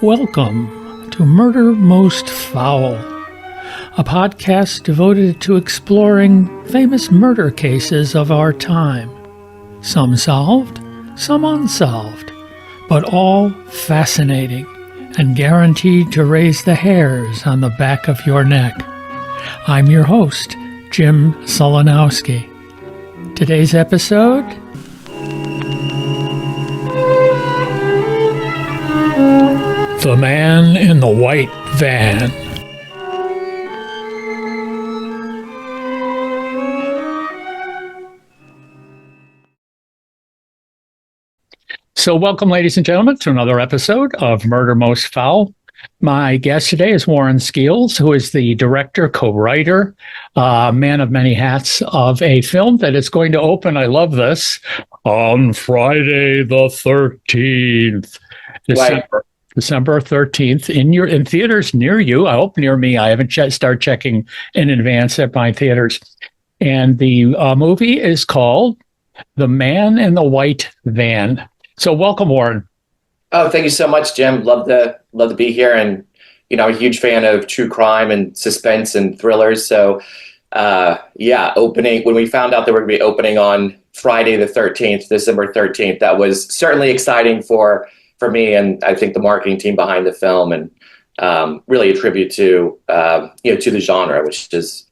Welcome to Murder Most Foul, a podcast devoted to exploring famous murder cases of our time. Some solved, some unsolved, but all fascinating and guaranteed to raise the hairs on the back of your neck. I'm your host, Jim Solanowski. Today's episode: The Man in the White Van. So welcome, ladies and gentlemen, to another episode of Murder Most Foul. My guest today is Warren Skeels, who is the director, co-writer, man of many hats, of a film that is going to open, I love this, on Friday the 13th. December 13th in theaters near you. I hope near me. I haven't started checking in advance at my theaters. And the movie is called The Man in the White Van. So welcome, Warren. Oh, thank you so much, Jim. Love to be here. And, I'm a huge fan of true crime and suspense and thrillers. So, opening, when we found out that we're going to be opening on Friday the 13th, December 13th, that was certainly exciting for me, and I think the marketing team behind the film, and really a tribute to to the genre, which is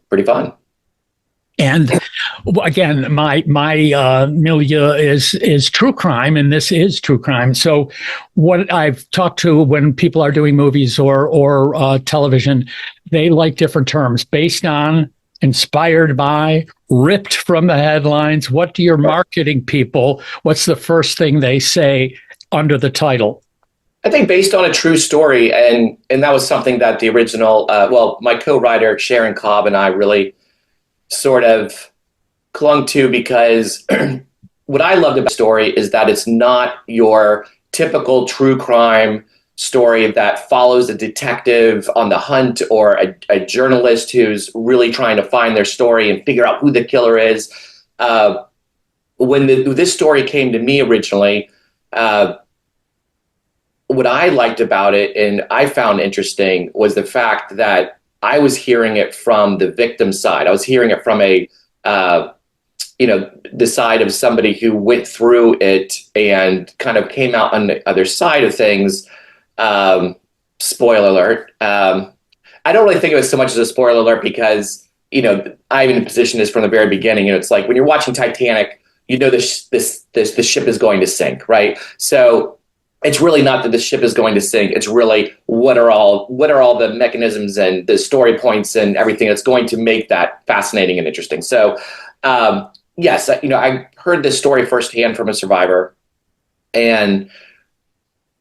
pretty fun. And again, my milieu is true crime, and this is true crime. So, what I've talked to when people are doing movies or television, they like different terms based on, inspired by, ripped from the headlines. What do your marketing people, what's the first thing they say under the title? I think based on a true story, and that was something that the original, my co-writer Sharon Cobb and I really sort of clung to, because what I loved about the story is that it's not your typical true crime story that follows a detective on the hunt or a journalist who's really trying to find their story and figure out who the killer is. When this story came to me originally, what I liked about it and I found interesting was the fact that I was hearing it from the victim side. I was hearing it from the side of somebody who went through it and kind of came out on the other side of things. Spoiler alert. I don't really think of it so much as a spoiler alert because, I'm in a position this from the very beginning. It's like when you're watching Titanic, the ship is going to sink, right? So it's really not that the ship is going to sink. It's really what are all the mechanisms and the story points and everything that's going to make that fascinating and interesting. So, yes, I heard this story firsthand from a survivor, and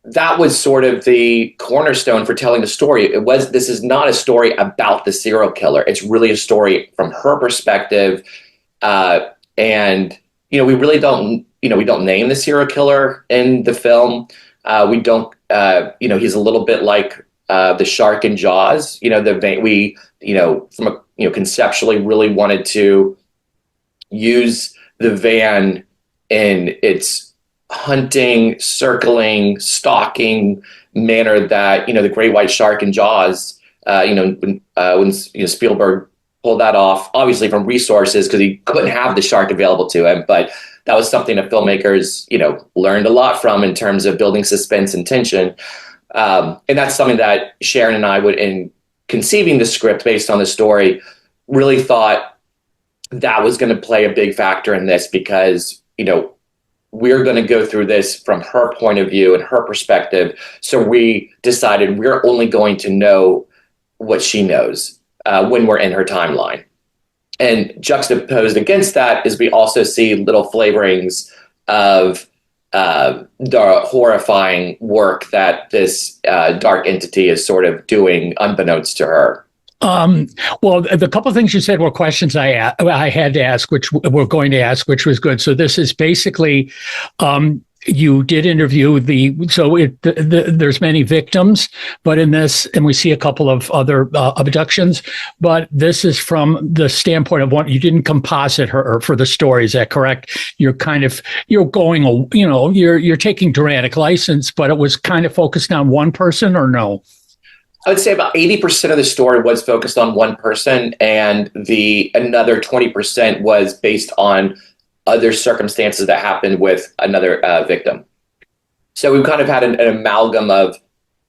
that was sort of the cornerstone for telling the story. This is not a story about the serial killer. It's really a story from her perspective. And, we really don't, we don't name the serial killer in the film. We don't, he's a little bit like the shark in Jaws. Conceptually really wanted to use the van in its hunting, circling, stalking manner that, the great white shark in Jaws, when Spielberg pulled that off, obviously from resources, because he couldn't have the shark available to him, but that was something that filmmakers, learned a lot from in terms of building suspense and tension. And that's something that Sharon and I in conceiving the script based on the story, really thought that was going to play a big factor in this, because, we're going to go through this from her point of view and her perspective. So we decided we're only going to know what she knows when we're in her timeline. And juxtaposed against that is we also see little flavorings of the horrifying work that this dark entity is sort of doing unbeknownst to her. Well, the couple of things you said were questions I had to ask, which we're going to ask, which was good. So this is basically, you did interview there's many victims, but in this, and we see a couple of other abductions, but this is from the standpoint of what you didn't composite her for the story. Is that correct? You're going, you're taking dramatic license, but it was kind of focused on one person, or no? I would say about 80% of the story was focused on one person, and the another 20% was based on other circumstances that happened with another victim. So we've kind of had an amalgam of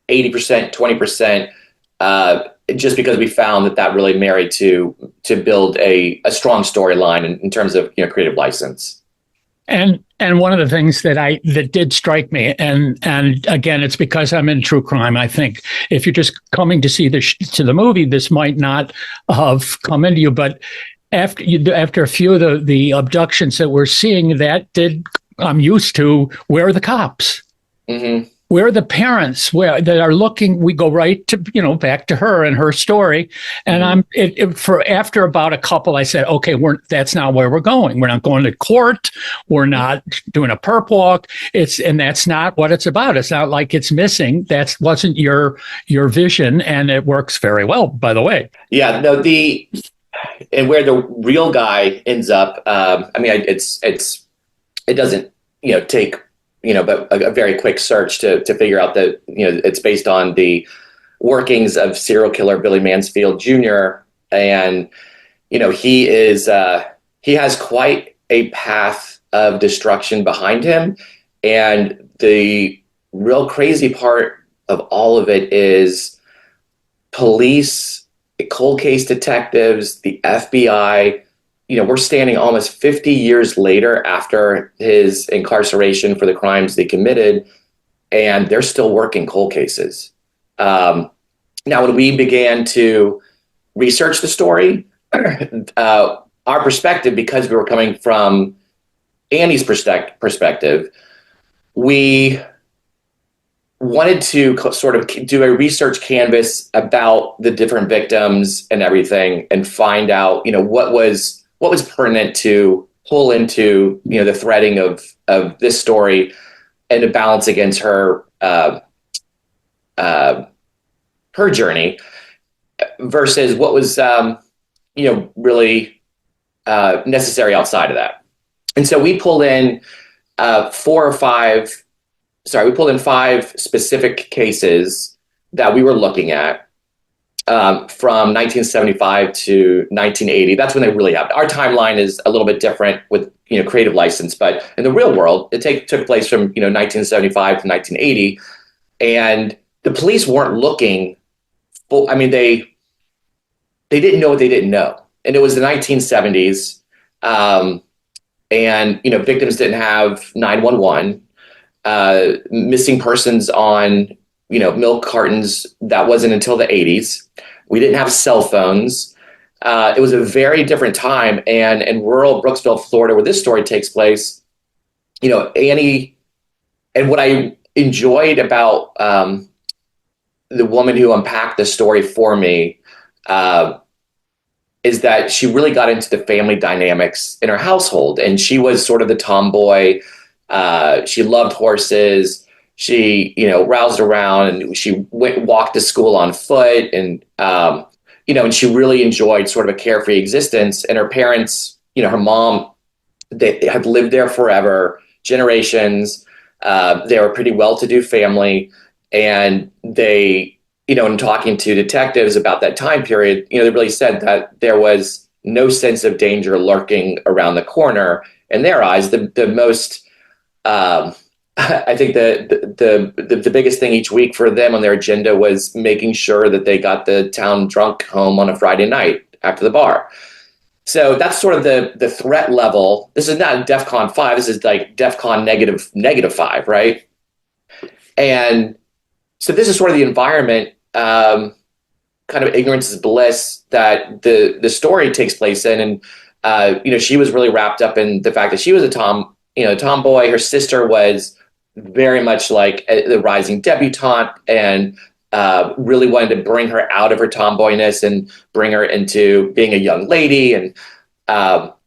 80%, 20%, just because we found that really married to build a strong storyline in terms of creative license. And one of the things that did strike me, and again, it's because I'm in true crime. I think if you're just coming to see the movie, this might not have come into you. But after a few of the abductions that we're seeing, I'm used to. Where are the cops? Mm-hmm. Where are the parents that are looking? We go right to, back to her and her story. And for after about a couple, I said, okay, that's not where we're going. We're not going to court. We're not doing a perp walk. And that's not what it's about. It's not like it's missing. That wasn't your vision. And it works very well, by the way. Yeah, no, and where the real guy ends up, it doesn't, take, but a very quick search to figure out that, it's based on the workings of serial killer Billy Mansfield Jr. And, he has quite a path of destruction behind him. And the real crazy part of all of it is police, cold case detectives, the FBI. We're standing almost 50 years later after his incarceration for the crimes they committed, and they're still working cold cases. Now, when we began to research the story, our perspective, because we were coming from Annie's perspective, we wanted to sort of do a research canvas about the different victims and everything, and find out, what was pertinent to pull into, the threading of this story, and to balance against her journey versus what was, really necessary outside of that. And so we pulled in five specific cases that we were looking at from 1975 to 1980. That's when they really happened. Our timeline is a little bit different with creative license, but in the real world, it took place from 1975 to 1980, and the police weren't looking. They didn't know what they didn't know, and it was the 1970s, and victims didn't have 911. Missing persons on milk cartons, that wasn't until the 80s. We didn't have cell phones. It was a very different time. And in rural Brooksville, Florida, where this story takes place, Annie, and what I enjoyed about the woman who unpacked the story for me is that she really got into the family dynamics in her household. And she was sort of the tomboy. She loved horses. She, roused around, and she walked to school on foot, and, and she really enjoyed sort of a carefree existence. And her parents, her mom, they had lived there forever, generations. They were a pretty well-to-do family. And they, in talking to detectives about that time period, they really said that there was no sense of danger lurking around the corner in their eyes. The most, I think the biggest thing each week for them on their agenda was making sure that they got the town drunk home on a Friday night after the bar. So that's sort of the threat level. This is not DEFCON 5. This is like DEFCON negative 5, right? And so this is sort of the environment, kind of ignorance is bliss, that the story takes place in. And she was really wrapped up in the fact that she was a tomboy. Her sister was very much like the rising debutante, and really wanted to bring her out of her tomboyness and bring her into being a young lady. And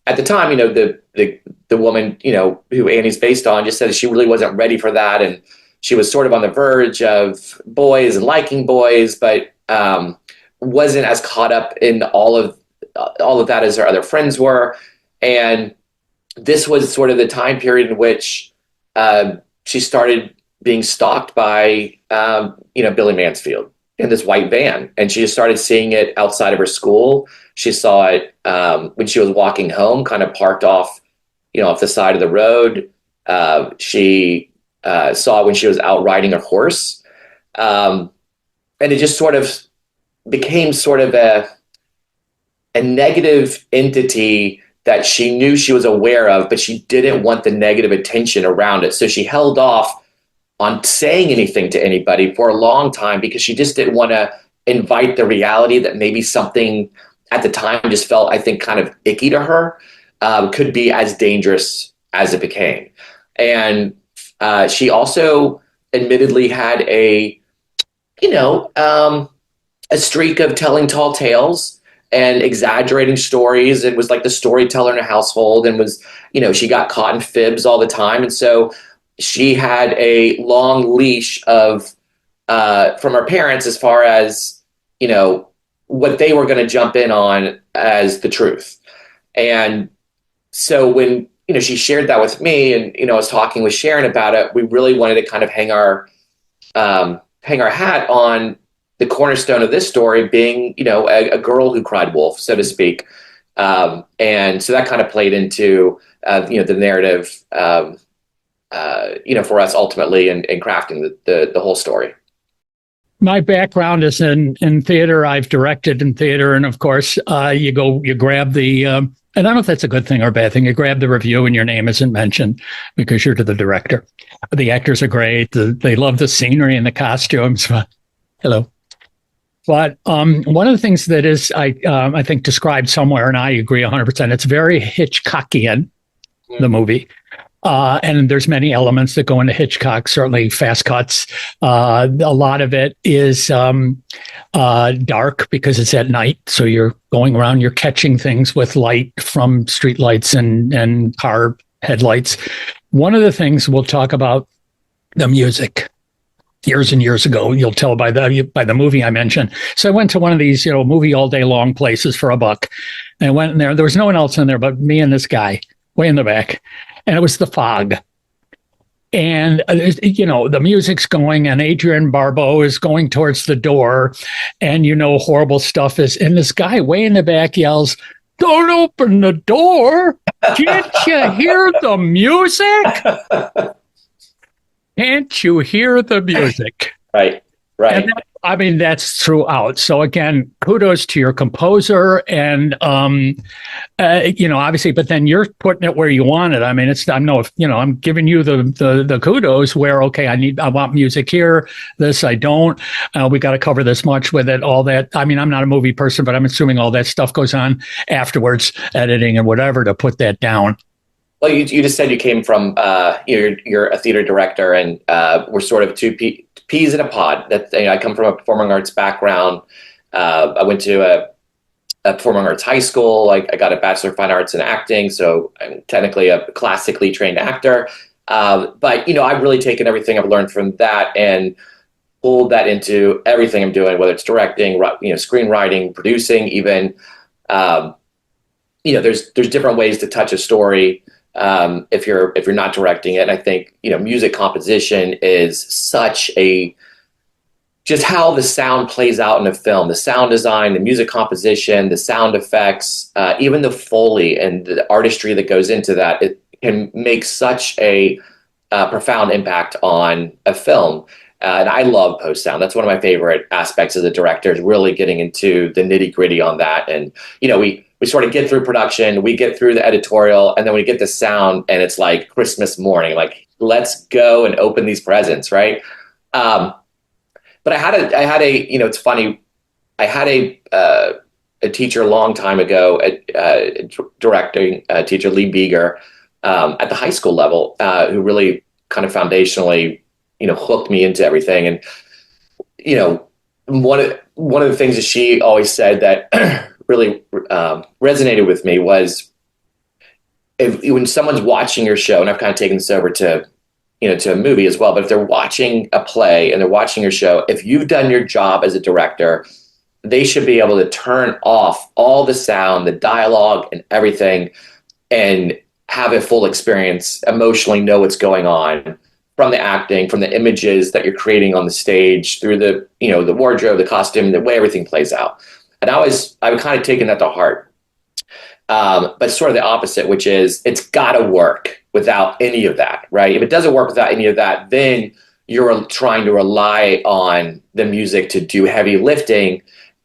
at the time, the woman, who Annie's based on, just said she really wasn't ready for that, and she was sort of on the verge of boys and liking boys, but wasn't as caught up in all of that as her other friends were. And this was sort of the time period in which she started being stalked by Billy Mansfield in this white van, and she just started seeing it outside of her school. She saw it when she was walking home, kind of parked off the side of the road. She saw it when she was out riding a horse, and it just sort of became sort of a negative entity that she knew she was aware of, but she didn't want the negative attention around it. So she held off on saying anything to anybody for a long time because she just didn't want to invite the reality that maybe something at the time just felt, I think, kind of icky to her, could be as dangerous as it became. And she also admittedly had a streak of telling tall tales and exaggerating stories. It was like the storyteller in her household, and she got caught in fibs all the time. And so she had a long leash of from her parents as far as what they were going to jump in on as the truth. And so when she shared that with me, and I was talking with Sharon about it, we really wanted to kind of hang our hat on the cornerstone of this story being a girl who cried wolf, so to speak. And so that kind of played into the narrative for us ultimately in crafting the whole story. My background is in theater. I've directed in theater, and of course, you grab the. And I don't know if that's a good thing or a bad thing. You grab the review, and your name isn't mentioned because you're to the director. The actors are great. They love the scenery and the costumes. Hello. But one of the things that is, I think, described somewhere, and I agree 100%. It's very Hitchcockian, the movie. And there's many elements that go into Hitchcock, certainly fast cuts. A lot of it is dark because it's at night. So you're going around, you're catching things with light from street lights and car headlights. One of the things we'll talk about, the music. Years and years ago, you'll tell by the movie I mentioned. So I went to one of these, movie all day long places for $1. And I went in there. There was no one else in there but me and this guy way in the back. And it was The Fog. And, the music's going, and Adrienne Barbeau is going towards the door, and, horrible stuff is. And this guy way in the back yells, "Don't open the door. Can't you hear the music? Can't you hear the music?" Right. And that's throughout. So again, kudos to your composer, and obviously, but then you're putting it where you want it. I'm giving you the kudos where, okay, I want music here. This I don't. We got to cover this much with it. All that. I'm not a movie person, but I'm assuming all that stuff goes on afterwards, editing and whatever, to put that down. Well, you just said you came from you're a theater director, and we're sort of two peas in a pod. That I come from a performing arts background. I went to a performing arts high school. I got a Bachelor of Fine Arts in acting, so I'm technically a classically trained actor. But I've really taken everything I've learned from that and pulled that into everything I'm doing, whether it's directing, screenwriting, producing, even. There's different ways to touch a story. If you're not directing it. And I think, music composition is just how the sound plays out in a film, the sound design, the music composition, the sound effects, even the Foley and the artistry that goes into that, it can make such a profound impact on a film. And I love post sound. That's one of my favorite aspects as a director, is really getting into the nitty gritty on that. And, we sort of get through production, we get through the editorial, and then we get the sound, and it's like Christmas morning, like, let's go and open these presents, right? But I had a, it's funny, I had a teacher a long time ago, directing teacher Lee Beeger, at the high school level, who really kind of foundationally, hooked me into everything. And, one of the things that she always said that really resonated with me was when someone's watching your show, and I've kind of taken this over to, to a movie as well, but if they're watching a play and they're watching your show, if you've done your job as a director, they should be able to turn off all the sound, the dialogue, and everything, and have a full experience, emotionally know what's going on from the acting, from the images that you're creating on the stage, through the, the wardrobe, the costume, the way everything plays out. And I've kind of taken that to heart. But sort of the opposite, which is it's got to work without any of that, right? If it doesn't work without any of that, then you're trying to rely on the music to do heavy lifting,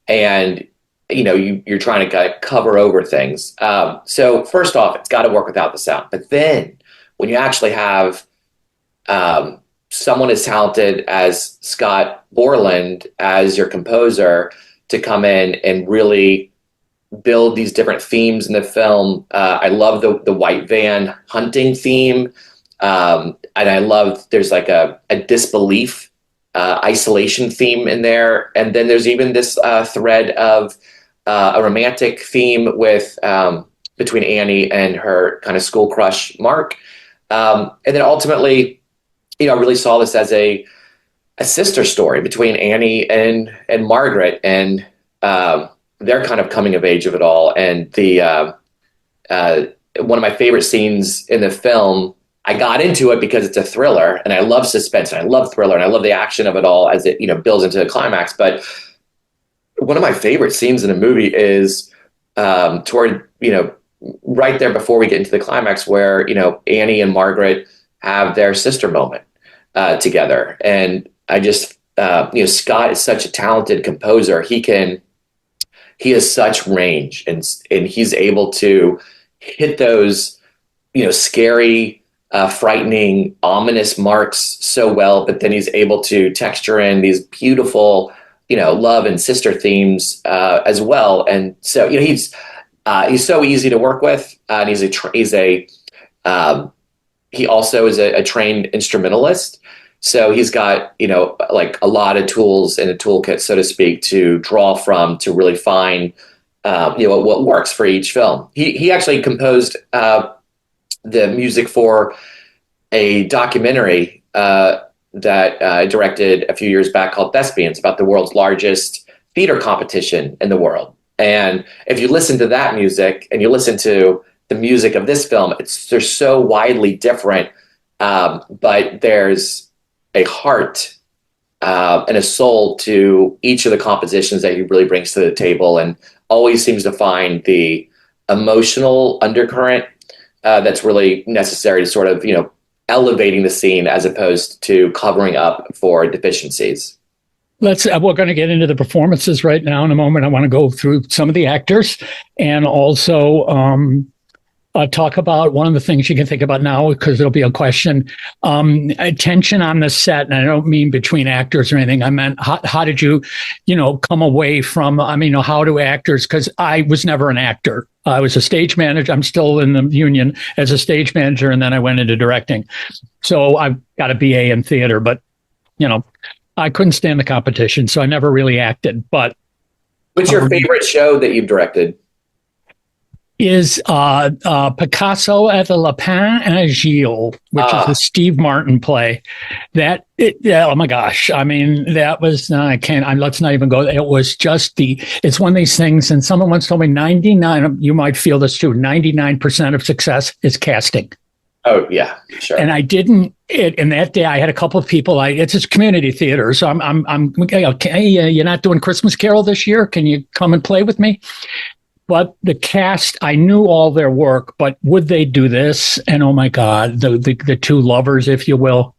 and you're trying to kind of cover over things. So first off, it's got to work without the sound. But then when you actually have someone as talented as Scott Borland as your composer to come in and really build these different themes in the film. I love the white van hunting theme. And I love there's like a disbelief, isolation theme in there. And then there's even this thread of a romantic theme with between Annie and her kind of school crush, Mark. And then ultimately, I really saw this as a sister story between Annie and Margaret, and their kind of coming of age of it all. And the one of my favorite scenes in the film, I got into it because it's a thriller, and I love suspense, and I love thriller, and I love the action of it all as it builds into the climax. But one of my favorite scenes in the movie is toward right there before we get into the climax, where Annie and Margaret have their sister moment together. And I just Scott is such a talented composer. He has such range, and he's able to hit those, scary, frightening, ominous marks so well, but then he's able to texture in these beautiful, love and sister themes as well. And so, he's so easy to work with, and he also is a trained instrumentalist. So he's got, like a lot of tools in a toolkit, so to speak, to draw from to really find, what works for each film. He actually composed the music for a documentary that I directed a few years back called Thespians, about the world's largest theater competition in the world. And if you listen to that music and you listen to the music of this film, they're so widely different, but there's a heart and a soul to each of the compositions that he really brings to the table, and always seems to find the emotional undercurrent that's really necessary to sort of, elevating the scene as opposed to covering up for deficiencies. We're going to get into the performances right now in a moment. I want to go through some of the actors, and also talk about one of the things you can think about now, because there'll be a question, tension on the set. And I don't mean between actors or anything. I meant, how did you, come away from, how do actors, because I was never an actor. I was a stage manager. I'm still in the union as a stage manager, and then I went into directing. So I've got a BA in theater, but, I couldn't stand the competition, so I never really acted. But what's your favorite show that you've directed? Is Picasso at the Lapin and Agile, which is a Steve Martin play. Oh my gosh! I mean, that was let's not even go. It was just it's one of these things. And someone once told me 99. You might feel this too. 99% of success is casting. Oh yeah, sure. And I didn't. And that day, I had a couple of people. It's a community theater, so I'm. Okay, you're not doing Christmas Carol this year. Can you come and play with me? But the cast, I knew all their work, but would they do this? And oh my God, the two lovers, if you will.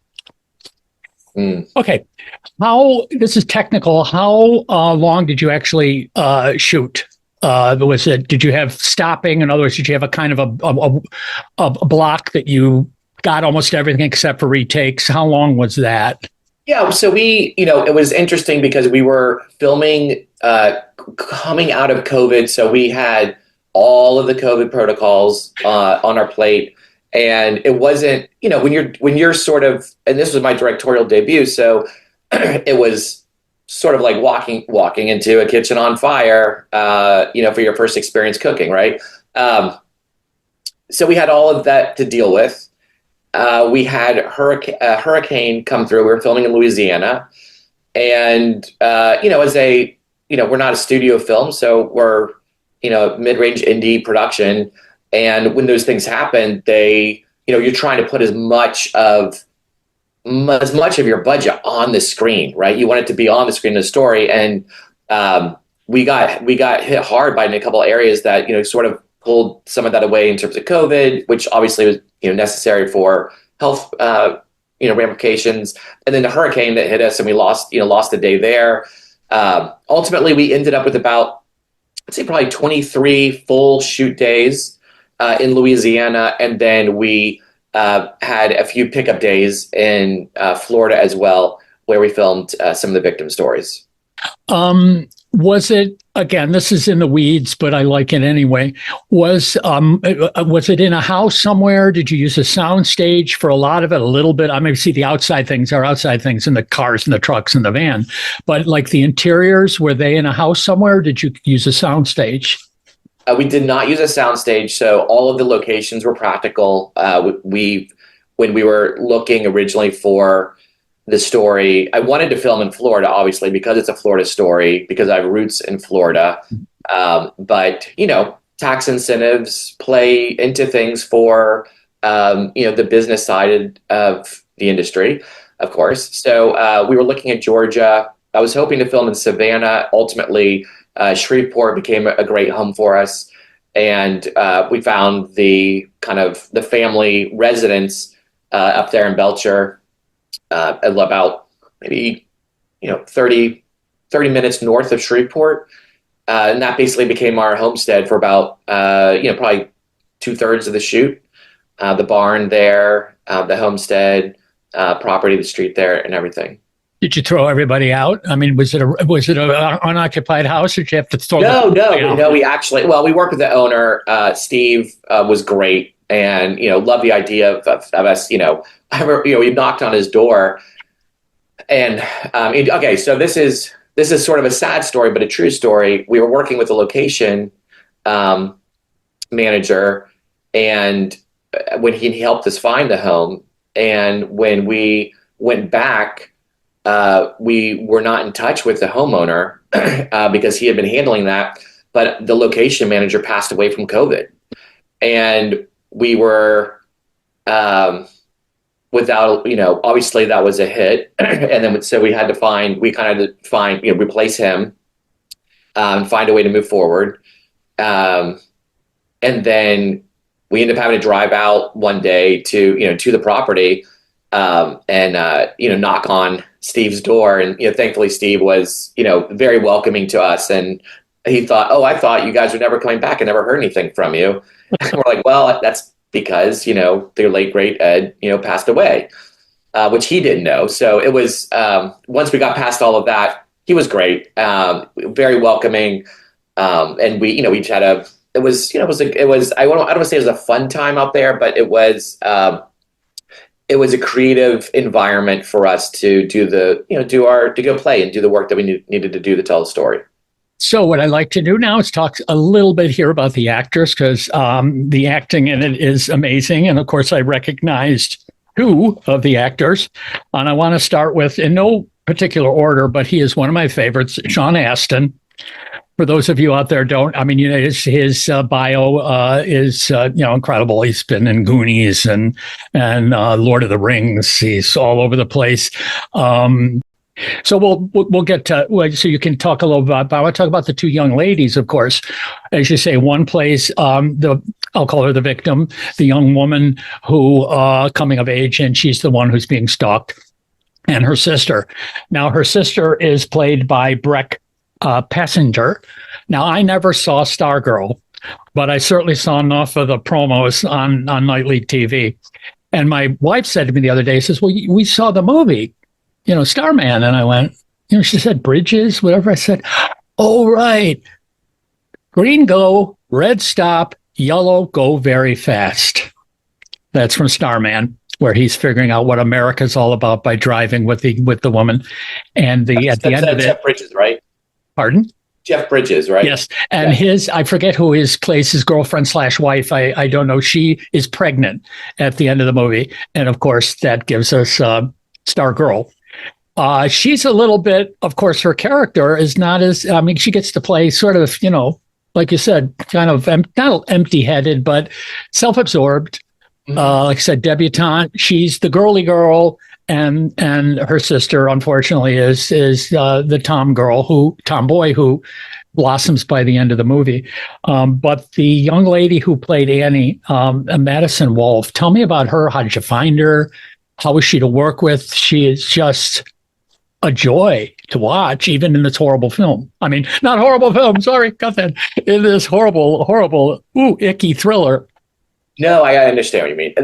Okay, this is technical. How long did you actually shoot? Did you have stopping? In other words, did you have a kind of a block that you got almost everything except for retakes? How long was that? Yeah, so it was interesting because we were filming coming out of COVID. So we had all of the COVID protocols on our plate. And it wasn't, when you're sort of, and this was my directorial debut. So it was sort of like walking into a kitchen on fire, for your first experience cooking. Right. so we had all of that to deal with. We had hurricane come through. We were filming in Louisiana, and as we're not a studio film, so we're mid-range indie production, and when those things happen, you're trying to put as much of your budget on the screen, right? You want it to be on the screen in the story, and we got hit hard by a couple of areas that sort of pulled some of that away in terms of COVID, which obviously was necessary for health ramifications, and then the hurricane that hit us, and we lost a day there. Ultimately, we ended up with about, I'd say, probably 23 full shoot days in Louisiana, and then we had a few pickup days in Florida as well, where we filmed some of the victim stories. Was it, again, this is in the weeds, but I like it anyway. Was it in a house somewhere? Did you use a sound stage for a lot of it? A little bit. I mean, see, the outside things are outside things in the cars and the trucks and the van, but like the interiors, were they in a house somewhere? Did you use a sound stage? We did not use a sound stage, so all of the locations were practical. When we were looking originally for the story, I wanted to film in Florida, obviously, because it's a Florida story, because I have roots in Florida. But tax incentives play into things for the business side of the industry, of course. So we were looking at Georgia. I was hoping to film in Savannah. Ultimately, Shreveport became a great home for us, and we found the family residence up there in Belcher, about maybe 30 minutes north of Shreveport, and that basically became our homestead for about probably 2/3 of the shoot. The barn there, the homestead, property, the street there, and everything. Did you throw everybody out? I mean, was it an unoccupied house, or did you have to throw? No. We actually, we worked with the owner. Steve was great, and loved the idea of us. I remember, we knocked on his door, and okay, so this is sort of a sad story, but a true story. We were working with a location manager, and when he helped us find the home, and when we went back, we were not in touch with the homeowner because he had been handling that, but the location manager passed away from COVID, and we were without, obviously that was a hit. And then, so we had to replace him, find a way to move forward. And then we ended up having to drive out one day to the property, and knock on Steve's door. And, thankfully Steve was, very welcoming to us. And he thought, "Oh, I thought you guys were never coming back. I never heard anything from you." And we're like, "Well, that's because, their late great Ed, passed away," which he didn't know. So it was, once we got past all of that, he was great, very welcoming. And we just had I don't want to say it was a fun time out there, but it was a creative environment for us to go play and do the work that we needed to do to tell the story. So what I like to do now is talk a little bit here about the actors, because the acting in it is amazing. And of course, I recognized two of the actors. And I want to start with, in no particular order, but he is one of my favorites, Sean Astin. For those of you out there his bio is incredible. He's been in Goonies and Lord of the Rings. He's all over the place. So we'll get to, so you can talk a little about, but I want to talk about the two young ladies, of course. As you say, one plays I'll call her the victim, the young woman who coming of age, and she's the one who's being stalked, and her sister. Now, her sister is played by Brec Bassinger. Now, I never saw Stargirl, but I certainly saw enough of the promos on nightly TV. And my wife said to me the other day, says, "Well, we saw the movie, Starman." And I went, she said Bridges, whatever. I said, "Oh, right. Green go, red stop, yellow go very fast." That's from Starman, where he's figuring out what America's all about by driving with the woman. And at the end of it, Bridges, right? Pardon? Jeff Bridges, right? Yes. And I forget who plays his girlfriend slash wife. I don't know. She is pregnant at the end of the movie. And of course, that gives us Star Girl. She's a little bit, of course, her character is not as, I mean, she gets to play sort of, like you said, kind of not empty headed, but self absorbed. Like I said, debutante. She's the girly girl. And her sister, unfortunately, is the tomboy who blossoms by the end of the movie. But the young lady who played Annie, Madison Wolfe, tell me about her. How did you find her? How was she to work with? She is just a joy to watch, even in this horrible film. I mean, not horrible film. Sorry, got that. In this horrible, icky thriller. No, I understand what you mean.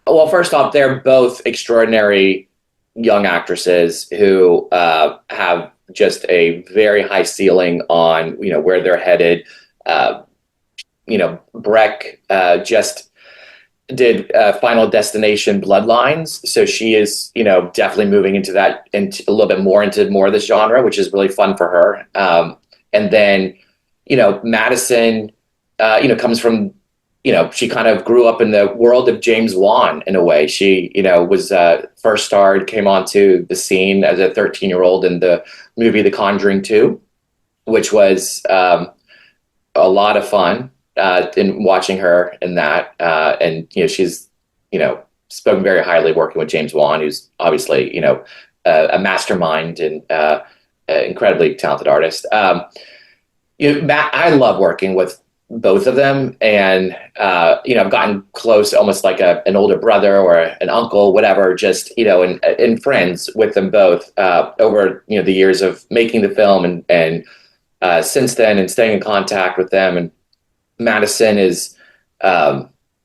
Well, first off, they're both extraordinary young actresses who have just a very high ceiling on where they're headed. Brec just did Final Destination Bloodlines, so she is definitely moving into that and a little bit more into more of this genre, which is really fun for her. And then Madison comes from she kind of grew up in the world of James Wan in a way. She, was first starred, came onto the scene as a 13-year-old in the movie The Conjuring 2, which was a lot of fun in watching her in that. And, she's, spoken very highly working with James Wan, who's obviously, a mastermind and incredibly talented artist. Matt, I love working with both of them, and I've gotten close, almost like an older brother or an uncle, whatever, just and friends with them both over the years of making the film, and since then, and staying in contact with them. And Madison is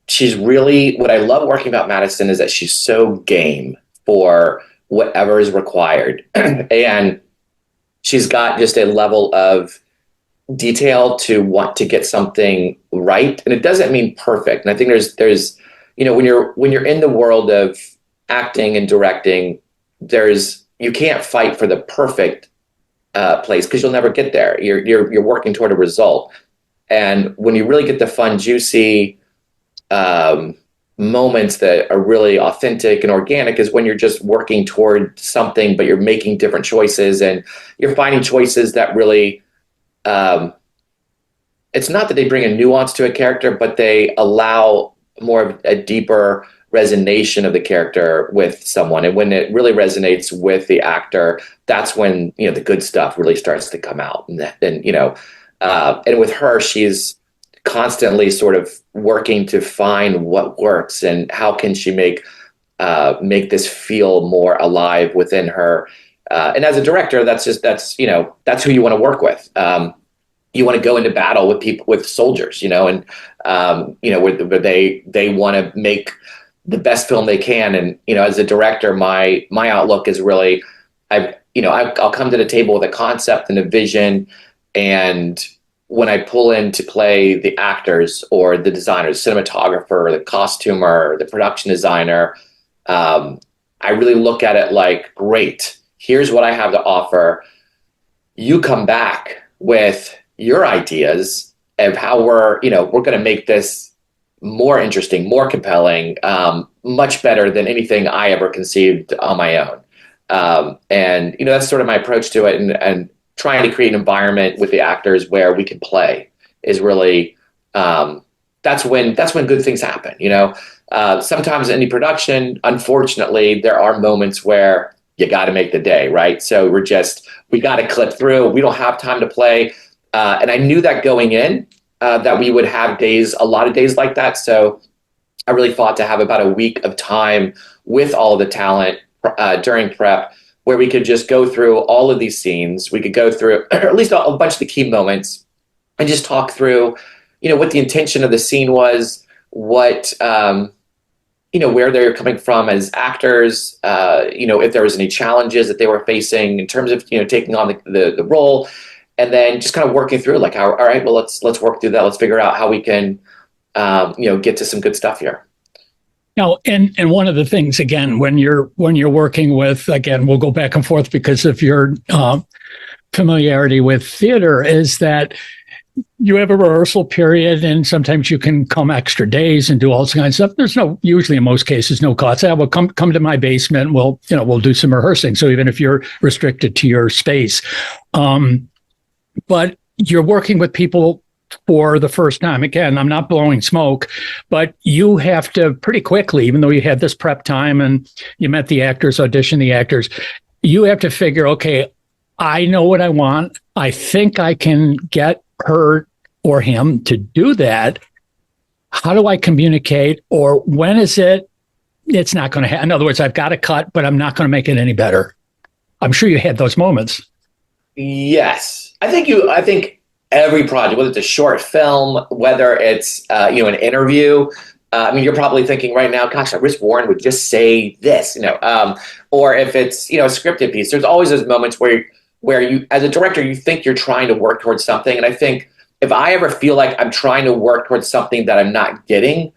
she's really, what I love working about Madison is that she's so game for whatever is required, and she's got just a level of detail to want to get something right, and it doesn't mean perfect. And I think there's when you're in the world of acting and directing, you can't fight for the perfect place, because you'll never get there. You're working toward a result, and when you really get the fun, juicy moments that are really authentic and organic is when you're just working toward something, but you're making different choices, and you're finding choices that really it's not that they bring a nuance to a character, but they allow more of a deeper resonation of the character with someone. And when it really resonates with the actor, that's when, the good stuff really starts to come out. And with her, she's constantly sort of working to find what works and how can she make this feel more alive within her. And as a director, that's who you want to work with. You want to go into battle with people, with soldiers, and where they want to make the best film they can. And as a director, my outlook is really, I'll come to the table with a concept and a vision, and when I pull in to play the actors or the designers, cinematographer, the costumer, the production designer, I really look at it like, great, here's what I have to offer. You come back with your ideas of how we're going to make this more interesting, more compelling, much better than anything I ever conceived on my own. And that's sort of my approach to it, and trying to create an environment with the actors where we can play is really that's when good things happen. Sometimes in any production, unfortunately, there are moments where you got to make the day, right? So we got to clip through. We don't have time to play. And I knew that going in, that we would have a lot of days like that. So I really fought to have about a week of time with all of the talent during prep, where we could just go through all of these scenes. We could go through or at least a bunch of the key moments and just talk through, what the intention of the scene was, what, where they're coming from as actors, if there was any challenges that they were facing in terms of, taking on the role. And then just kind of working through like, all right, well, let's work through that. Let's figure out how we can, get to some good stuff here. Now, and one of the things, again, when you're working with, again, we'll go back and forth because of your familiarity with theater is that you have a rehearsal period, and sometimes you can come extra days and do all this kind of stuff. There's usually in most cases, no cost. Well, come to my basement. We'll do some rehearsing. So even if you're restricted to your space, but you're working with people for the first time. Again, I'm not blowing smoke, but you have to pretty quickly, even though you had this prep time and you met the actors, auditioned the actors, you have to figure, okay, I know what I want. I think I can get her or him to do that. How do I communicate? Or when is it's not going to happen? In other words, I've got to cut, but I'm not going to make it any better. I'm sure you had those moments. Yes. I think every project, whether it's a short film, whether it's, an interview, you're probably thinking right now, gosh, I wish Warren would just say this, or if it's, a scripted piece, there's always those moments where you, as a director, you think you're trying to work towards something. And I think if I ever feel like I'm trying to work towards something that I'm not getting,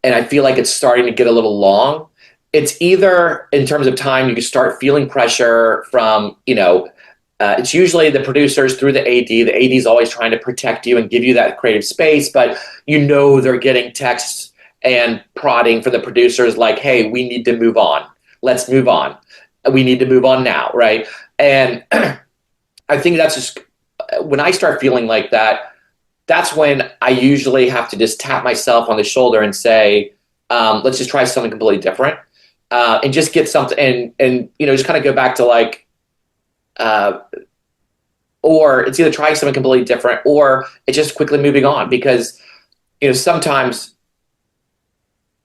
and I feel like it's starting to get a little long, it's either in terms of time, you can start feeling pressure from, it's usually the producers through the AD. The AD is always trying to protect you and give you that creative space, but they're getting texts and prodding for the producers like, hey, we need to move on. Let's move on. We need to move on now, right? And I think that's just, when I start feeling like that, that's when I usually have to just tap myself on the shoulder and say, let's just try something completely different, and just get something, and just kind of go back to like, or it's either trying something completely different or it's just quickly moving on, because sometimes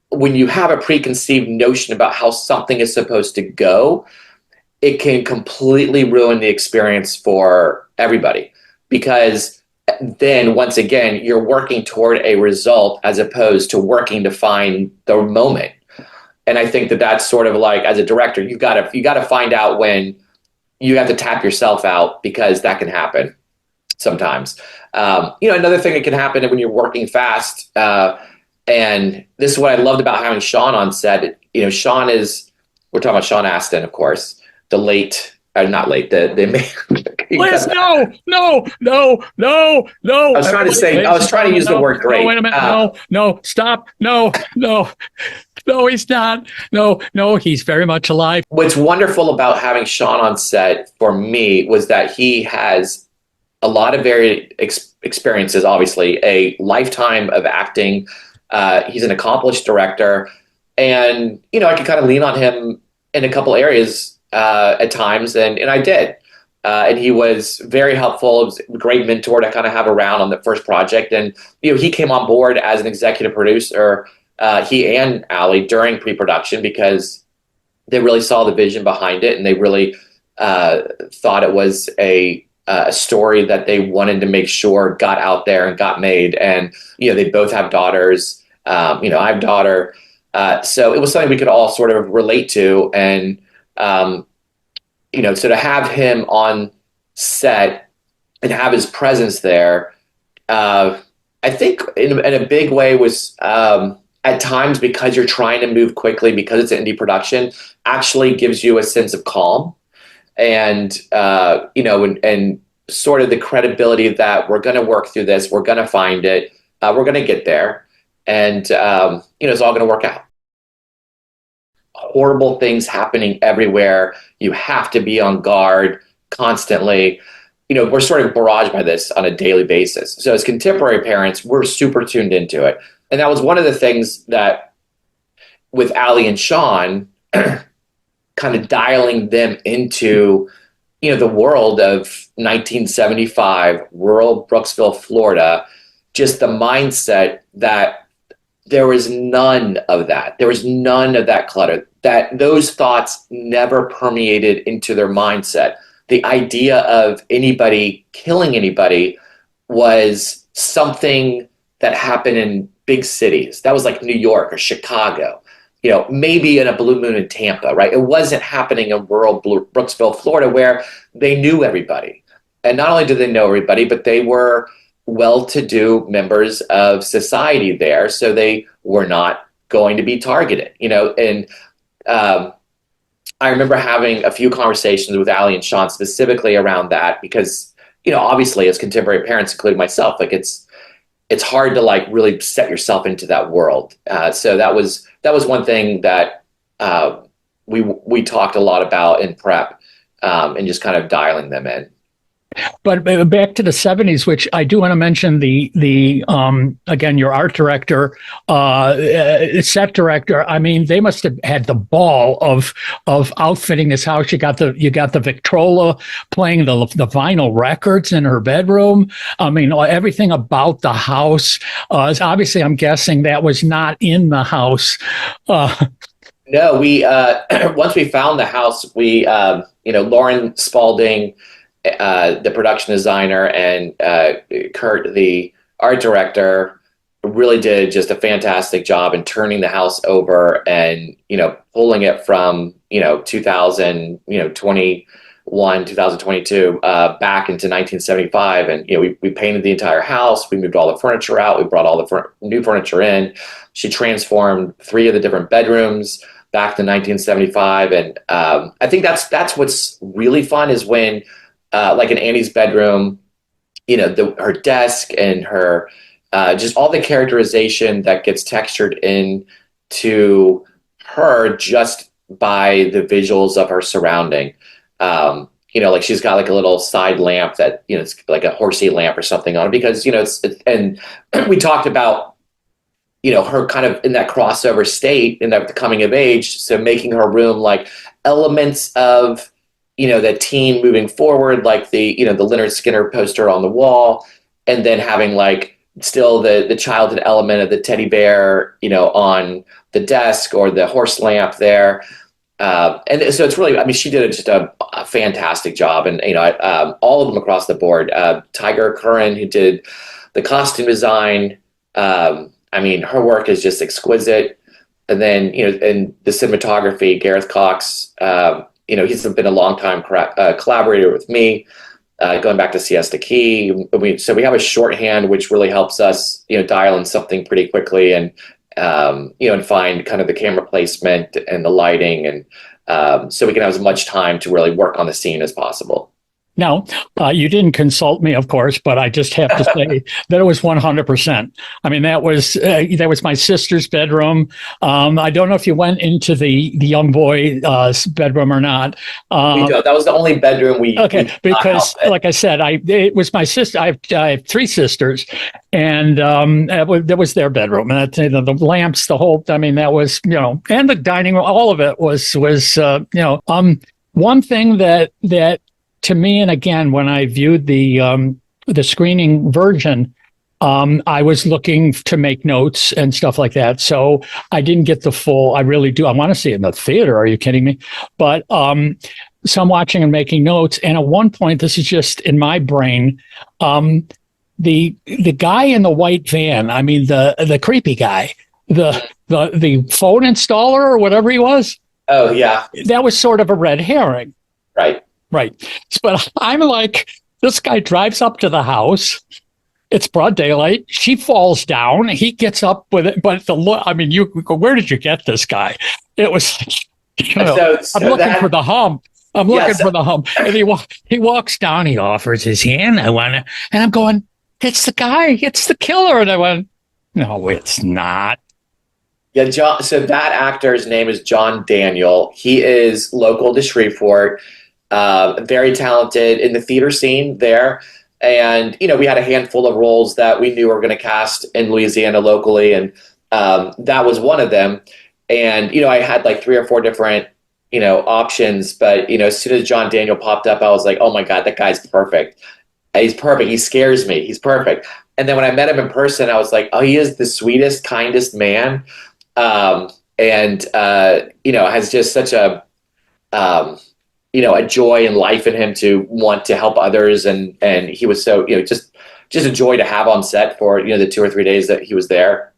when you have a preconceived notion about how something is supposed to go, it can completely ruin the experience for everybody, because then once again you're working toward a result as opposed to working to find the moment. And I think that that's sort of like, as a director, you got to find out when you have to tap yourself out, because that can happen sometimes. Another thing that can happen when you're working fast, and this is what I loved about having Sean on set. We're talking about Sean Astin, of course, the late, not late, the Liz, no. I was trying to use the word great. No, wait a minute. No, stop. No, he's not. No, he's very much alive. What's wonderful about having Sean on set for me was that he has a lot of varied experiences, obviously, a lifetime of acting. He's an accomplished director, and, I could kind of lean on him in a couple areas at times, and I did. And he was very helpful. It was a great mentor to kind of have around on the first project. And, he came on board as an executive producer, he and Allie, during pre-production, because they really saw the vision behind it, and they really thought it was a story that they wanted to make sure got out there and got made. And, they both have daughters. I have a daughter. So it was something we could all sort of relate to. And, so to have him on set and have his presence there, I think in a big way was, at times, because you're trying to move quickly, because it's an indie production, actually gives you a sense of calm and, and sort of the credibility that we're going to work through this, we're going to find it, we're going to get there, and, it's all going to work out. Horrible things happening everywhere. You have to be on guard constantly. We're sort of barraged by this on a daily basis. So as contemporary parents, we're super tuned into it. And that was one of the things that, with Allie and Sean, kind of dialing them into, the world of 1975, rural Brooksville, Florida, just the mindset that there was none of that. There was none of that clutter, that those thoughts never permeated into their mindset. The idea of anybody killing anybody was something that happened in big cities. That was like New York or Chicago, maybe in a blue moon in Tampa, right? It wasn't happening in rural Brooksville, Florida, where they knew everybody. And not only did they know everybody, but they were well-to-do members of society there, so they were not going to be targeted, and I remember having a few conversations with Allie and Sean specifically around that because, obviously as contemporary parents, including myself, like it's hard to like really set yourself into that world. So that was one thing that we talked a lot about in prep, and just kind of dialing them in. But back to the 70s, which I do want to mention the again, your art director, set director. I mean, they must have had the ball of outfitting this house. You got the Victrola playing the vinyl records in her bedroom. I mean, everything about the house. Is obviously, I'm guessing that was not in the house. No, we once we found the house, we Lauren Spalding, the production designer, and Kurt, the art director, really did just a fantastic job in turning the house over and pulling it from 2021 2022 back into 1975, and we painted the entire house. We moved all the furniture out. We brought all the new furniture in. She transformed 3 of the different bedrooms back to 1975, and I think that's what's really fun is when like in Annie's bedroom, her desk and her just all the characterization that gets textured in to her just by the visuals of her surrounding. Like she's got like a little side lamp that it's like a horsey lamp or something on it because and we talked about her kind of in that crossover state in that coming of age, so making her room like elements of that teen moving forward, like the the Leonard Skinner poster on the wall, and then having like still the childhood element of the teddy bear on the desk or the horse lamp there. And so it's really, I mean, she did just a fantastic job, and all of them across the board. Tiger Curran, who did the costume design, I mean, her work is just exquisite. And then and the cinematography, Gareth Cox. He's been a longtime collaborator with me, going back to Siesta Key. So we have a shorthand, which really helps us, dial in something pretty quickly and, and find kind of the camera placement and the lighting. And so we can have as much time to really work on the scene as possible. Now, you didn't consult me, of course, but I just have to say that it was 100%. I mean, that was my sister's bedroom. I don't know if you went into the young boy bedroom or not. We don't. That was the only bedroom we. Okay, because like I said, it was my sister. I have 3 sisters, and that was their bedroom, and the lamps, the whole. I mean, that was and the dining room, all of it was one thing that. To me, and again, when I viewed the screening version, I was looking to make notes and stuff like that. So I didn't get the full. I really do. I want to see it in the theater. Are you kidding me? But so I'm watching and making notes. And at one point, this is just in my brain. The guy in the white van. I mean, the creepy guy, the phone installer or whatever he was. Oh yeah, that was sort of a red herring. Right. Right. But I'm like, this guy drives up to the house. It's broad daylight. She falls down. He gets up with it. But I mean, where did you get this guy? It was like, I'm looking for the hump. I'm looking for the hump. And he walks down. He offers his hand. And I'm going, it's the guy. It's the killer. And I went, no, it's not. Yeah, John. So that actor's name is John Daniel. He is local to Shreveport. Very talented in the theater scene there. And, we had a handful of roles that we knew were going to cast in Louisiana locally. And that was one of them. And, I had like 3 or 4 different, options. But, as soon as John Daniel popped up, I was like, oh my God, that guy's perfect. He's perfect. He scares me. He's perfect. And then when I met him in person, I was like, oh, he is the sweetest, kindest man. Has just such a joy and life in him to want to help others. And he was so, just a joy to have on set for, the 2 or 3 days that he was there.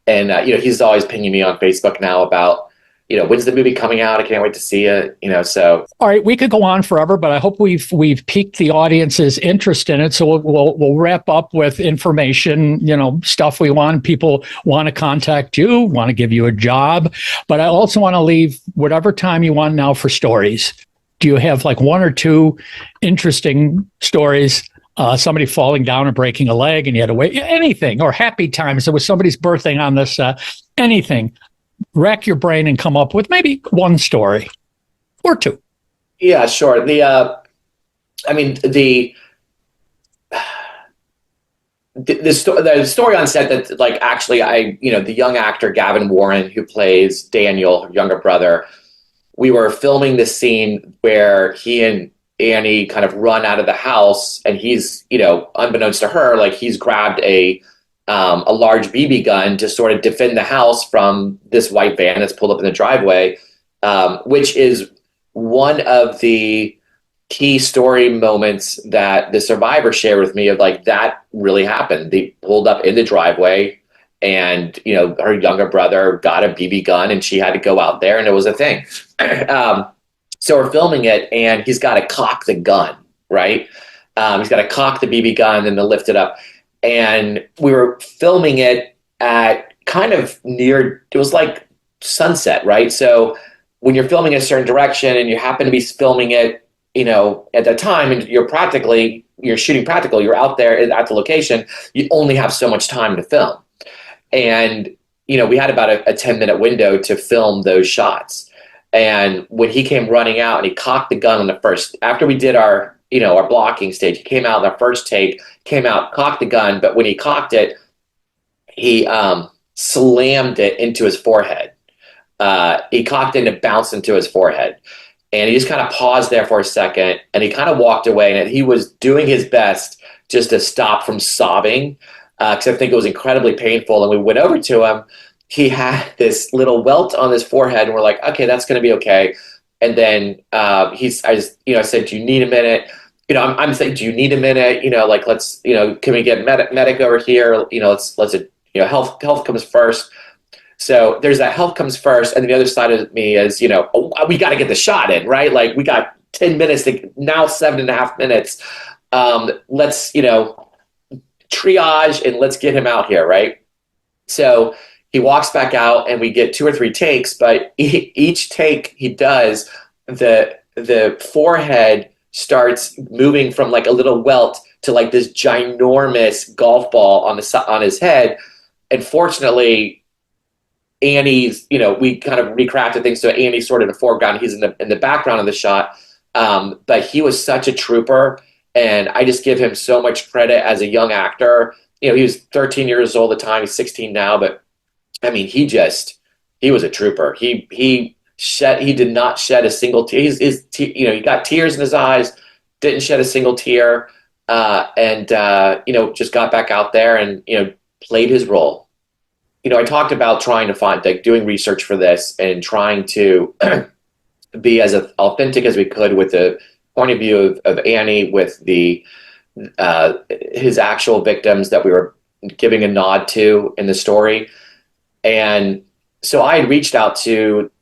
He's always pinging me on Facebook now about, when's the movie coming out? I can't wait to see it. So All right, we could go on forever, but I hope we've piqued the audience's interest in it. So we'll wrap up with information, stuff we want. People want to contact you, want to give you a job, but I also want to leave whatever time you want now for stories. Do you have like one or two interesting stories? Somebody falling down and breaking a leg, and you had to wait. Anything, or happy times. It was somebody's birthday on this. Anything. Rack your brain and come up with maybe one story or two. yeah, sure. The story on set that like actually the young actor Gavin Warren, who plays Daniel, her younger brother, we were filming this scene where he and Annie kind of run out of the house, and he's, unbeknownst to her, like he's grabbed a large BB gun to sort of defend the house from this white van that's pulled up in the driveway, which is one of the key story moments that the survivor shared with me of like, that really happened. They pulled up in the driveway, and, her younger brother got a BB gun, and she had to go out there, and it was a thing. So we're filming it, and he's got to cock the gun, right? He's got to cock the BB gun and then lift it up. And we were filming it at kind of near, it was like sunset, right? So when you're filming in a certain direction and you happen to be filming it, at that time, and you're shooting practical, you're out there at the location, you only have so much time to film. And, we had about a 10-minute window to film those shots. And when he came running out and he cocked the gun on the first, after we did our blocking stage, he came out, the first take, cocked the gun, but when he cocked it, he slammed it into his forehead. He cocked it and it bounced into his forehead. And he just kind of paused there for a second, and he kind of walked away, and he was doing his best just to stop from sobbing, because I think it was incredibly painful. And we went over to him. He had this little welt on his forehead, and we're like, okay, that's going to be okay. And then I said, do you need a minute? I'm saying, do you need a minute? Like, let's, can we get medic over here? Let's health comes first. So there's that health comes first. And then the other side of me is, we got to get the shot in, right? Like, we got 10 minutes now 7.5 minutes. Let's, triage and let's get him out here. Right. So he walks back out, and we get 2 or 3 takes, but each take he does, the forehead starts moving from like a little welt to like this ginormous golf ball on his head. And fortunately, Annie's, we kind of recrafted things, so Annie's sort of in the foreground, he's in the background of the shot. But he was such a trooper, and I just give him so much credit as a young actor. He was 13 years old at the time, he's 16 now, but I mean, he was a trooper. He did not shed a single tear. He got tears in his eyes, didn't shed a single tear, and just got back out there and, played his role. I talked about trying to find, like, doing research for this and trying to be as authentic as we could with the point of view of Annie, with his actual victims that we were giving a nod to in the story. And so I had reached out to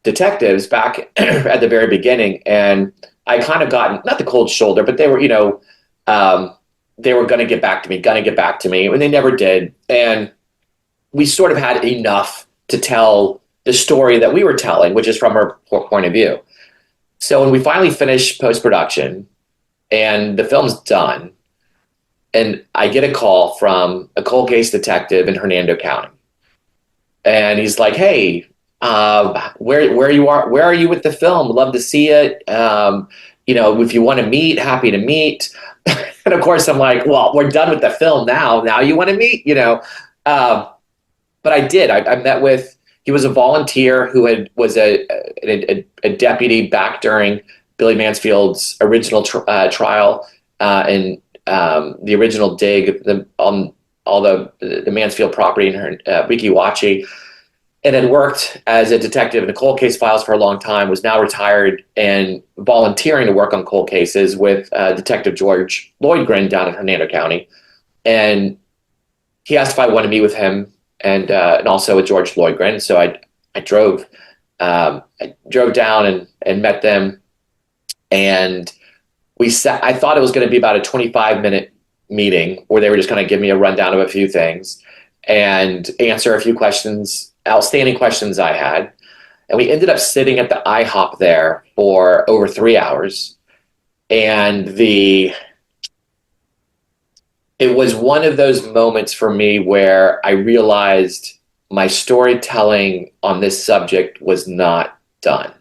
detectives back at the very beginning, and I kind of gotten, not the cold shoulder, but they were, they were going to get back to me, and they never did. And we sort of had enough to tell the story that we were telling, which is from her point of view. So when we finally finished post-production and the film's done, and I get a call from a cold case detective in Hernando County. And he's like, hey, where are you with the film? Love to see it. If you want to meet, happy to meet. And of course I'm like, well, we're done with the film now. Now you want to meet, but I did. I met with, he was a volunteer who was a deputy back during Billy Mansfield's original trial, and the original dig on all the Mansfield property in Weeki, and had worked as a detective in the cold case files for a long time, was now retired and volunteering to work on cold cases with Detective George Lloydgren down in Hernando County. And he asked if I wanted to meet with him and also with George Lloydgren. So I drove I drove down and met them, and we sat. I thought it was going to be about a 25-minute meeting where they were just going to give me a rundown of a few things and answer a few questions, outstanding questions I had. And we ended up sitting at the IHOP there for over 3 hours. And it was one of those moments for me where I realized my storytelling on this subject was not done.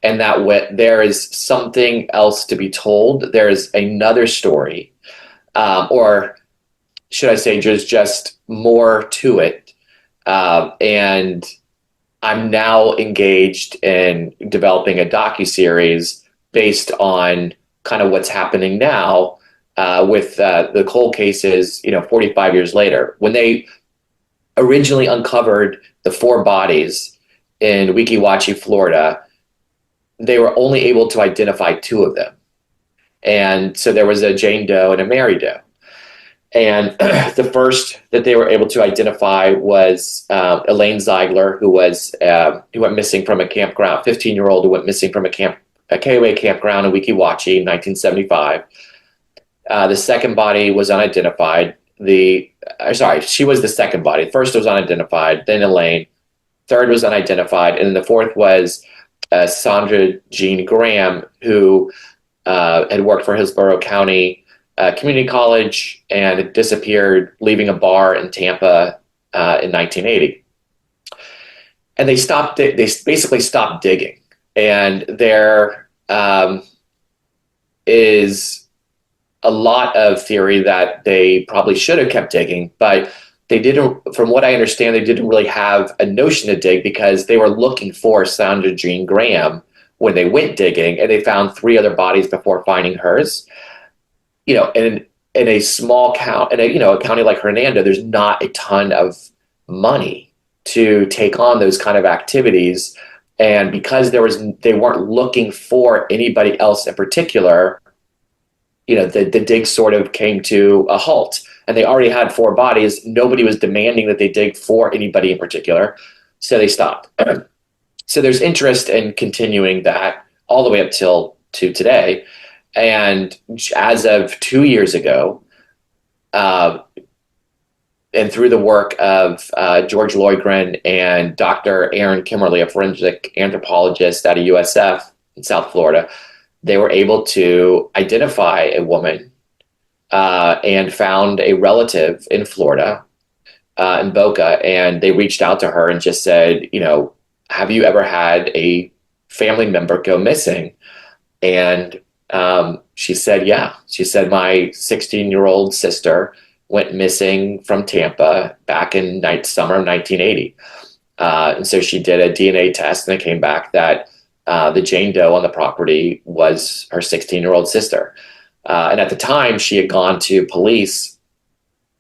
And that there is something else to be told. There's another story, or should I say, just more to it. And I'm now engaged in developing a docuseries based on kind of what's happening now with the cold cases, 45 years later. When they originally uncovered the 4 bodies in Weeki Wachee, Florida, they were only able to identify 2 of them. And so there was a Jane Doe and a Mary Doe. And the first that they were able to identify was Elaine Ziegler, who went missing from a campground, 15-year-old who went missing from a KOA campground in Weeki Wachee in 1975. The second body was unidentified. She was the second body. First was unidentified, then Elaine. Third was unidentified, and then the fourth was Sandra Jean Graham, who had worked for Hillsborough County Community College and had disappeared, leaving a bar in Tampa in 1980. And they basically stopped digging. And there is a lot of theory that they probably should have kept digging, but they didn't, from what I understand, they didn't really have a notion to dig because they were looking for Sandra Jean Graham when they went digging, and they found 3 other bodies before finding hers. In a small count, a county like Hernando, there's not a ton of money to take on those kind of activities. And because they weren't looking for anybody else in particular, the dig sort of came to a halt. And they already had 4 bodies. Nobody was demanding that they dig for anybody in particular. So they stopped. So there's interest in continuing that all the way up to today. And as of 2 years ago, and through the work of George Loigren and Dr. Aaron Kimmerly, a forensic anthropologist at a USF in South Florida, they were able to identify a woman and found a relative in Florida, in Boca, and they reached out to her and just said, have you ever had a family member go missing? And she said, yeah. She said, my 16-year-old sister went missing from Tampa back in summer of 1980. And so she did a DNA test, and it came back that the Jane Doe on the property was her 16-year-old sister. And at the time, she had gone to police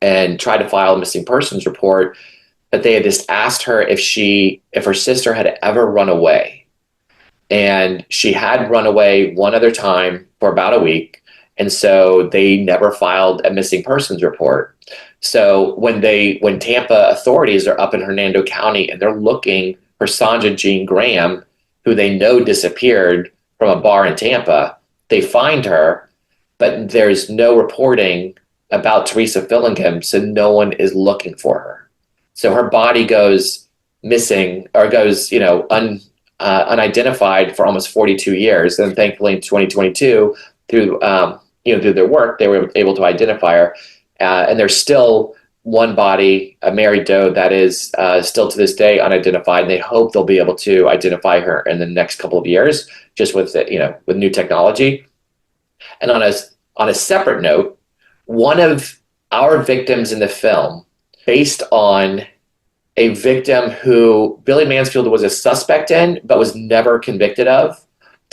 and tried to file a missing persons report, but they had just asked her if her sister had ever run away. And she had run away one other time for about a week. And so they never filed a missing persons report. So when Tampa authorities are up in Hernando County and they're looking for Sandra Jean Graham, who they know disappeared from a bar in Tampa, they find her, but there's no reporting about Teresa Fillingham, so no one is looking for her. So her body goes missing, or goes, unidentified for almost 42 years. And thankfully in 2022, through their work, they were able to identify her. And there's still one body, a Mary Doe, that is still to this day unidentified. And they hope they'll be able to identify her in the next couple of years, just with new technology. And on a separate note, one of our victims in the film, based on a victim who Billy Mansfield was a suspect in, but was never convicted of,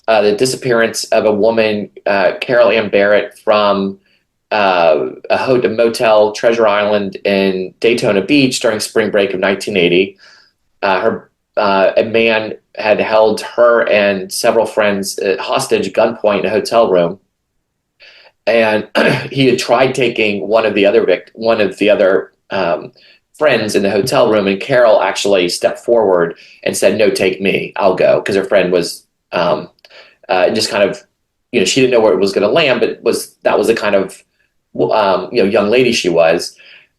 the disappearance of a woman, Carol Ann Barrett, from a motel, Treasure Island in Daytona Beach during spring break of 1980. A man had held her and several friends hostage at gunpoint in a hotel room. And he had tried taking one of the other friends in the hotel room, and Carol actually stepped forward and said, "No, take me. I'll go," because her friend was just kind of, she didn't know where it was going to land, but that was the kind of young lady she was,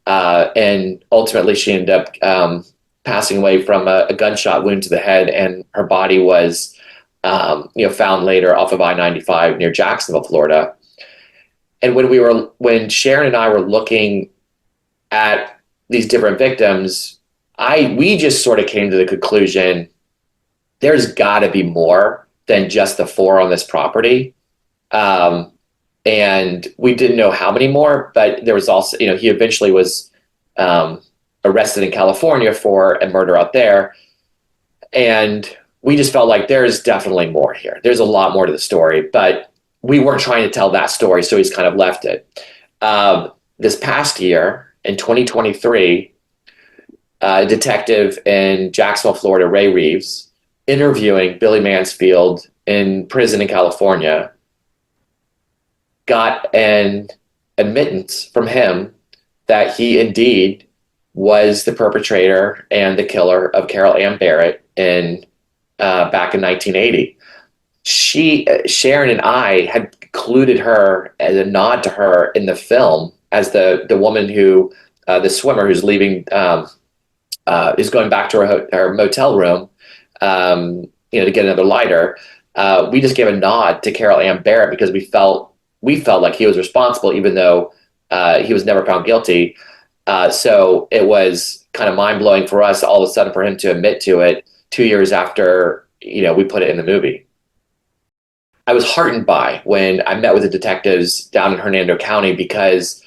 and ultimately she ended up passing away from a gunshot wound to the head, and her body was found later off of I-95 near Jacksonville, Florida. And when Sharon and I were looking at these different victims, we just sort of came to the conclusion there's got to be more than just the 4 on this property. And we didn't know how many more, but there was also, he eventually was arrested in California for a murder out there. And we just felt like there's definitely more here. There's a lot more to the story, but we weren't trying to tell that story, so he's kind of left it. This past year, in 2023, a detective in Jacksonville, Florida, Ray Reeves, interviewing Billy Mansfield in prison in California, got an admittance from him that he indeed was the perpetrator and the killer of Carol Ann Barrett back in 1980. Sharon and I had included her as a nod to her in the film as the woman who, the swimmer who's leaving, is going back to her motel room, to get another lighter. We just gave a nod to Carol Ann Barrett because we felt like he was responsible, even though he was never found guilty. So it was kind of mind blowing for us all of a sudden for him to admit to it 2 years after we put it in the movie. I was heartened by when I met with the detectives down in Hernando County because,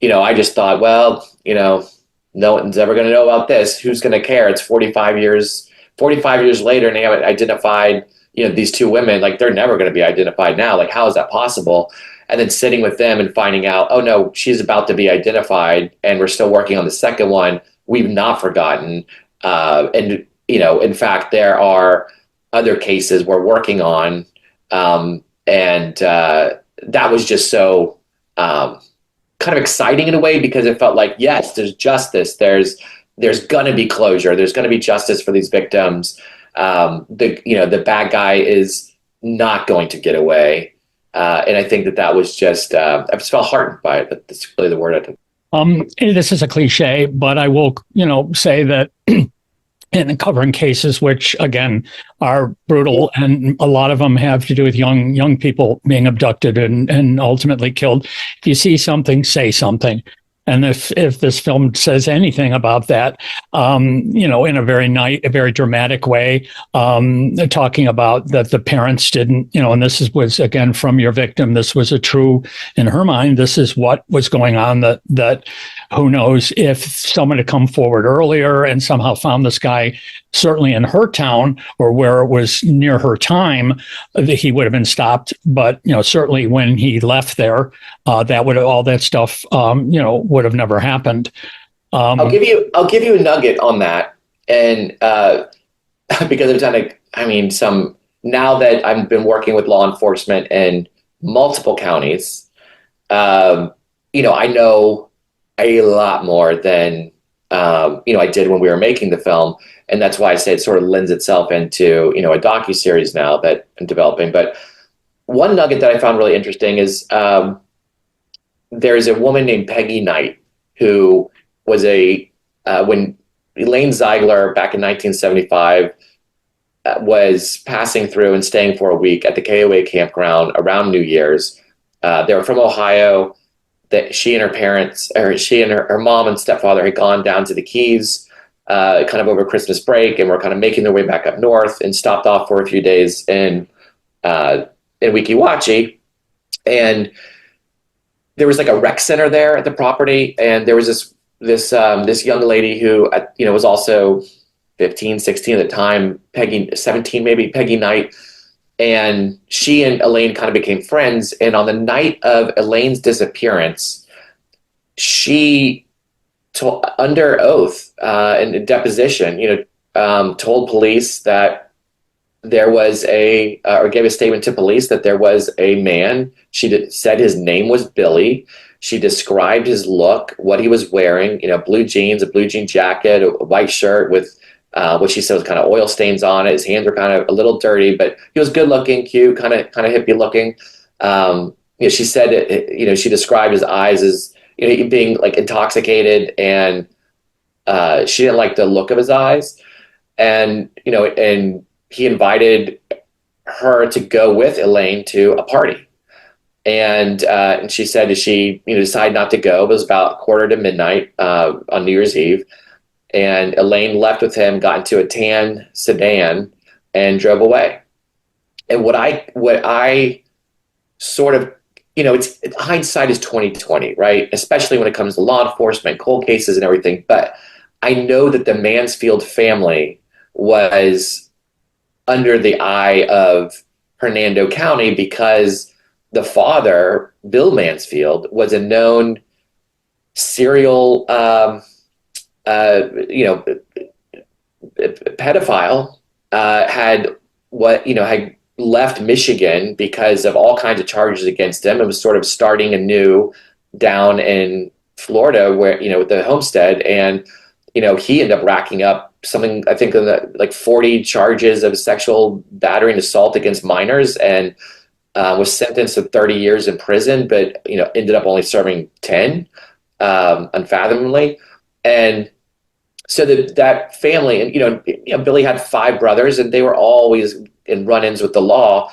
I just thought, well, no one's ever going to know about this. Who's going to care? It's 45 years later, and they haven't identified, these 2 women. Like, they're never going to be identified now. Like, how is that possible? And then sitting with them and finding out, oh no, she's about to be identified, and we're still working on the second one. We've not forgotten. And in fact, there are other cases we're working on. And that was just so kind of exciting in a way because it felt like, yes, there's justice. There's going to be closure. There's going to be justice for these victims. The bad guy is not going to get away. And I think that was just, I just felt heartened by it. That's really the word I took. This is a cliche, but I will, say that in covering cases which, again, are brutal, and a lot of them have to do with young people being abducted and ultimately killed. If you see something, say something. And if this film says anything about that, in a very dramatic way, talking about that the parents didn't, and this was again from your victim. This was in her mind, this is what was going on. That who knows if someone had come forward earlier and somehow found this guy, certainly in her town or where it was near her time, he would have been stopped. But certainly when he left there, all that stuff, would have never happened. I'll give you a nugget on that, and because I've done now that I've been working with law enforcement in multiple counties, I know a lot more than I did when we were making the film, and that's why I say it sort of lends itself into a docuseries now that I'm developing. But one nugget that I found really interesting is there's a woman named Peggy Knight who was when Elaine Ziegler back in 1975 was passing through and staying for a week at the KOA campground around New Year's. They were from Ohio. That she and her parents, or she and her mom and stepfather had gone down to the Keys kind of over Christmas break, and were kind of making their way back up north, and stopped off for a few days in Weeki Wachee. And there was like a rec center there at the property, and there was this young lady who was also 15, 16 at the time, 17 maybe, Peggy Knight. And she and Elaine kind of became friends. And on the night of Elaine's disappearance, she told, under oath in a deposition, told police that there was or gave a statement to police that there was a man. She said his name was Billy. She described his look, what he was wearing, blue jeans, a blue jean jacket, a white shirt with what she said was kind of oil stains on it. His hands were kind of a little dirty, but he was good looking, cute, kind of hippie looking. She said, she described his eyes as, being like intoxicated, and she didn't like the look of his eyes. And, and he invited her to go with Elaine to a party. And she said she decided not to go. It was about quarter to midnight on New Year's Eve, and Elaine left with him, got into a tan sedan, and drove away. And what I sort of, it's hindsight is 2020, right? Especially when it comes to law enforcement, cold cases, and everything. But I know that the Mansfield family was under the eye of Hernando County because the father, Bill Mansfield, was a known serial, pedophile. Had left Michigan because of all kinds of charges against him, and was sort of starting anew down in Florida, where with the homestead, and he ended up racking up something, I think, like 40 charges of sexual battery and assault against minors, and was sentenced to 30 years in prison, but ended up only serving 10, unfathomably. And so that family, and Billy had 5 brothers, and they were always in run-ins with the law.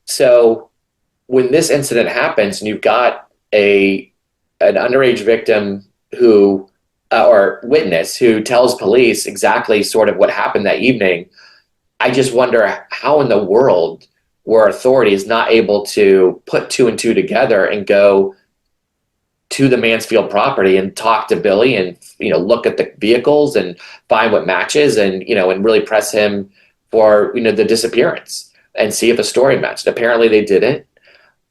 So when this incident happens, and you've got an underage victim who or witness who tells police exactly sort of what happened that evening, I just wonder how in the world were authorities not able to put 2 and 2 together and go to the Mansfield property and talk to Billy and look at the vehicles and find what matches, and and really press him for the disappearance and see if the story matched. Apparently they didn't,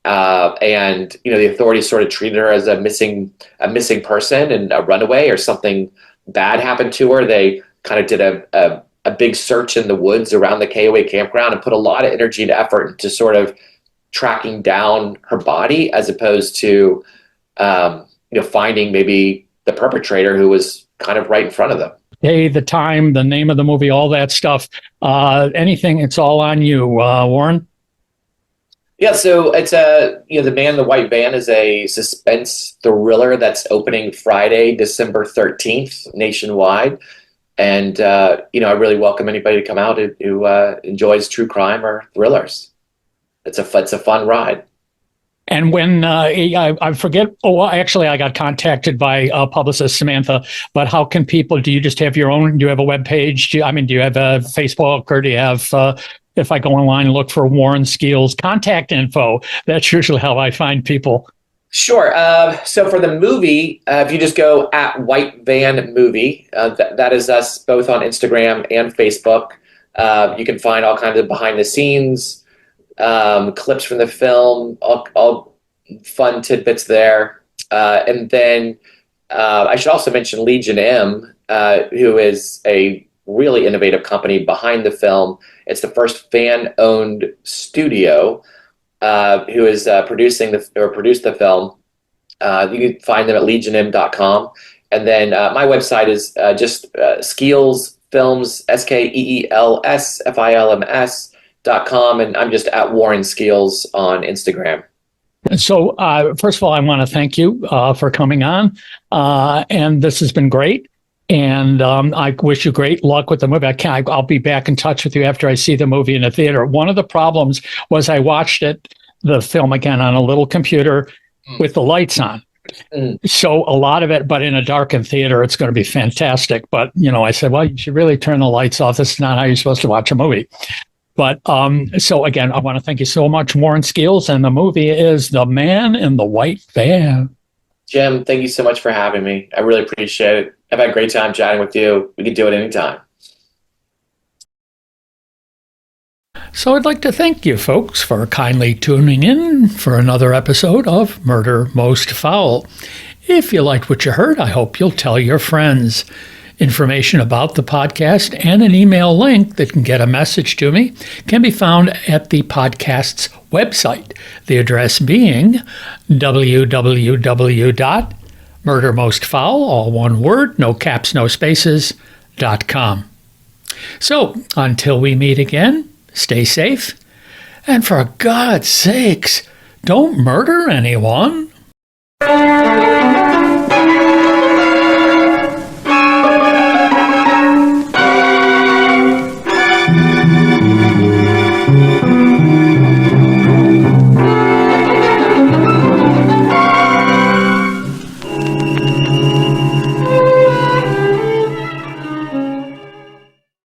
and the authorities sort of treated her as a missing person and a runaway, or something bad happened to her. They kind of did a big search in the woods around the KOA campground and put a lot of energy and effort into sort of tracking down her body, as opposed to finding maybe the perpetrator who was kind of right in front of them. Hey, the time, the name of the movie, all that stuff. Anything, it's all on you, Warren. Yeah, so it's The Man in the White Van is a suspense thriller that's opening Friday, December 13th, nationwide. And, I really welcome anybody to come out who enjoys true crime or thrillers. It's a fun ride. And when I forget, actually, I got contacted by publicist Samantha. But how can people? Do you just have your own? Do you have a web page? Do you have a Facebook, or do you have? If I go online and look for Warren Skeels contact info, that's usually how I find people. Sure. So for the movie, if you just go at White Van Movie, that is us both on Instagram and Facebook. You can find all kinds of behind the scenes. Clips from the film, all fun tidbits there. And then I should also mention Legion M, who is a really innovative company behind the film. It's the first fan-owned studio who is produced the film. You can find them at legionm.com. And then my website is just Skeels Films, SKEELSFILMS.com, and I'm just at Warren Skeels on Instagram. So, first of all, I want to thank you for coming on, and this has been great. And I wish you great luck with the movie. I'll be back in touch with you after I see the movie in the theater. One of the problems was I watched the film again on a little computer with the lights on. So a lot of it, but in a darkened theater, it's going to be fantastic. But, I said, well, you should really turn the lights off. This is not how you're supposed to watch a movie. But so again, I want to thank you so much, Warren Skeels. And the movie is The Man in the White Van. Jim, thank you so much for having me. I really appreciate it. I've had a great time chatting with you. We can do it anytime. So I'd like to thank you folks for kindly tuning in for another episode of Murder Most Foul. If you liked what you heard, I hope you'll tell your friends. Information about the podcast and an email link that can get a message to me can be found at the podcast's website. The address being www.murdermostfoul, all one word, no caps, no spaces.com. So until we meet again, stay safe, and for God's sakes, don't murder anyone.